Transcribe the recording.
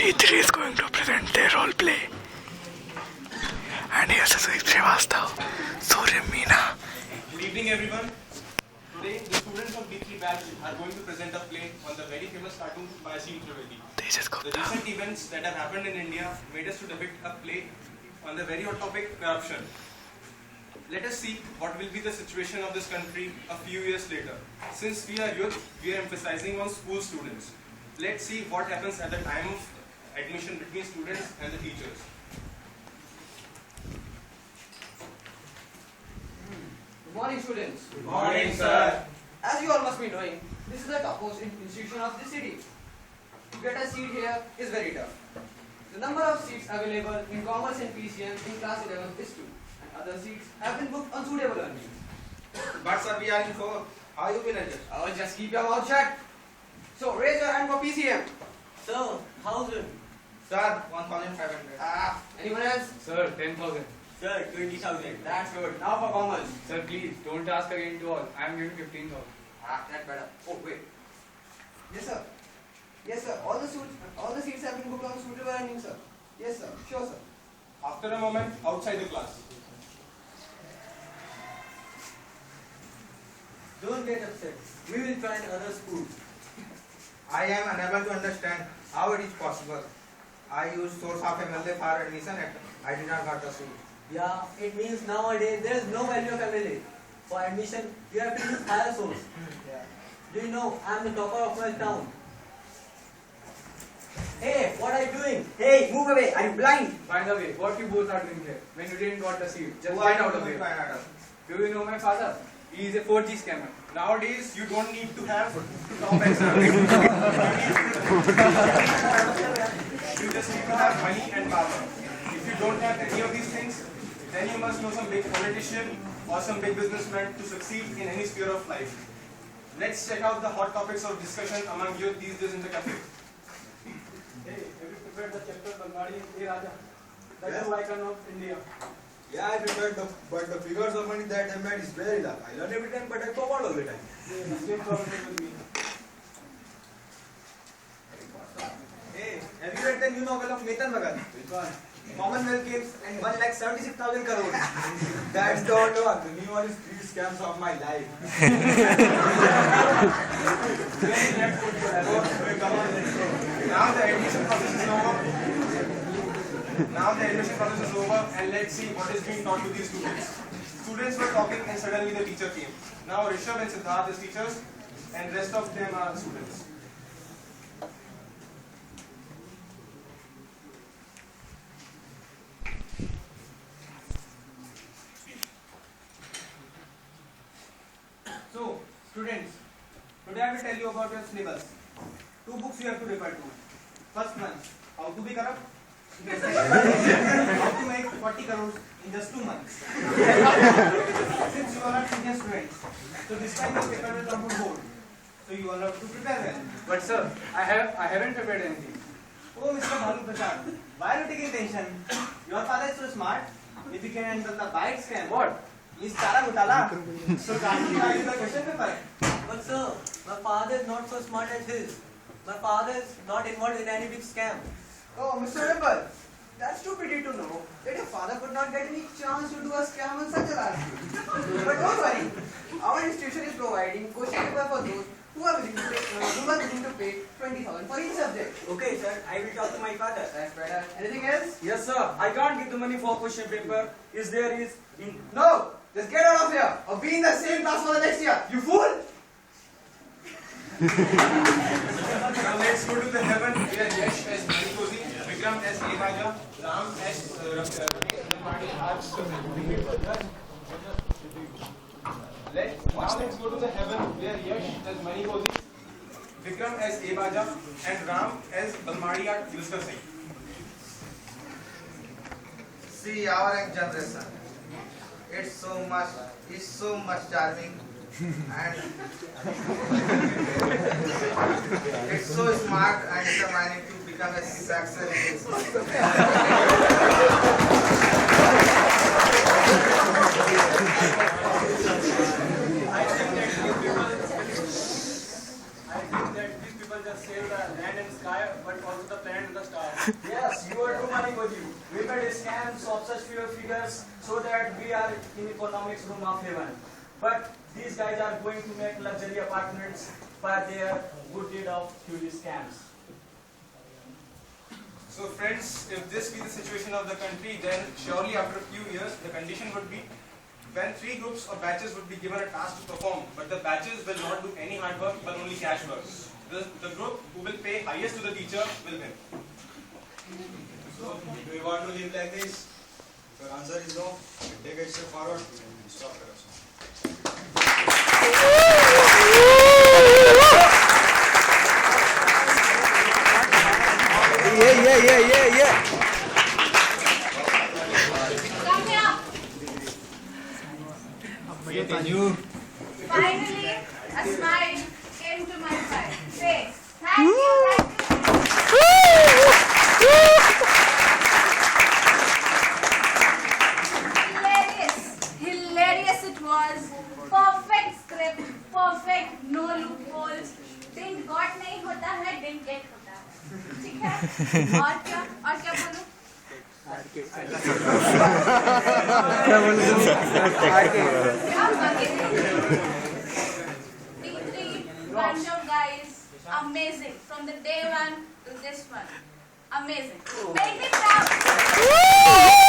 D3 is going to present their role play. And here's Sudeep Srivastav, Surya Meena. Good evening, everyone. Today, the students of D3 batch are going to present a play on the very famous cartoon by Aseem Trivedi. The recent events that have happened in India made us to depict a play on the very hot topic, corruption. Let us see what will be the situation of this country a few years later. Since we are youth, we are emphasizing on school students. Let's see what happens at the time of admission between students and the teachers. Good morning, students. Good morning, sir. As you all must be knowing, this is the topmost institution of the city. To get a seat here is very tough. The number of seats available in Commerce and PCM in class 11 is 2, and other seats have been booked on suitable only. But sir, we are in 4. How you will adjust? Oh, just keep your mouth shut. So raise your hand for PCM. Sir, 1,000. Sir, 1,500. Anyone else? Sir, 10,000. Sir, 20,000. That's good. Now for Commerce. Sir, please don't ask again to all. I am giving 15,000. That's better. Oh, wait. Yes, sir. Yes, sir. All the seats have been booked on suitable earnings, sir. Yes, sir. Sure, sir. After a moment, outside the class. Don't get upset. We will find other schools. I am unable to understand how it is possible. I used source of MLA for admission and I did not got the seat. Yeah, it means nowadays there is no value of MLA. For admission, you have to use higher source. Do you know, I am the topper of my town. Hey, what are you doing? Hey, move away. Are you blind? By the way, what you both are doing here? When you didn't got the seat, just Who get are out you of to here. find out? Do you know my father? He is a 4G scammer. Nowadays, you don't need to have top exams. You just need to have money and power. If you don't have any of these things, then you must know some big politician or some big businessman to succeed in any sphere of life. Let's check out the hot topics of discussion among youth these days in the country. Hey, have you prepared the chapter Bangadi A Raja? The true icon of India. Yeah, I prepared but the figures of money that I made is very large. I learn every time, but I forgot all the time. The same problem with me. Hey, have you read the new novel of Metan Bhagat? Which one? Commonwealth Games and 1,76,000 crores. That's the old one. The new one is 3 scams of my life. Now the admission process is over. Now the admission process is over, and let's see what is being taught to these students. Students were talking and suddenly the teacher came. Now Rishabh and Siddharth is teachers and rest of them are students. So, students, today I will tell you about your syllabus. 2 books you have to refer to. First one, how to be corrupt. How to make 40 crores in just 2 months. Since you all are senior students, so this time your paper will come to board. So you all have to prepare well. But sir, I haven't prepared anything. Oh, Mr. Bhalu Prasad, why are you taking tension? Your father is so smart. If he can handle the bite scam, What? is Chara Gutala. So can't he write the question paper? But sir, my father is not so smart as his. My father is not involved in any big scam. Oh, Mr. Ripple, that's too pity to know that your father could not get any chance to do a scam on such a large scale. But don't worry, our institution is providing question paper for those who are willing to pay 20,000 for each subject. Okay, sir, I will talk to my father. That's better. Anything else? Yes, sir. I can't give the money for question paper. Is there is in No! Just get out of here or be in the same class for the next year. You fool! Now let's go to the heaven where Yash as Manikosi, Vikram as Evaja, Ram as Now let's go to the heaven where Yash as Manikosi, Vikram as Evaja, and Ram as Balmadi are discussing. See our young generation. It's so much charming and it's so smart and determined to become a success. I think that these people just save the land and sky, but also the planet and the stars. Yes, you are too money with you. We made scams of such few figures so that we are in economics room of heaven. But these guys are going to make luxury apartments by their good deed of huge scams. So friends, if this be the situation of the country, then surely after a few years, the condition would be when 3 groups or batches would be given a task to perform, but the batches will not do any hard work, but only cash work. The group who will pay highest to the teacher will win. So, do you want to live like this? If your answer is no, take a step forward and stop corruption. Yeah. Come here. Finally, a smile came to my face. Thank you. Hilarious it was. Perfect script, perfect, no loopholes. Didn't got नहीं होता है, didn't get होता है. ठीक है? और क्या बोलूं? D3 bunch of guys, amazing. From the day one to this one, amazing. Make me proud.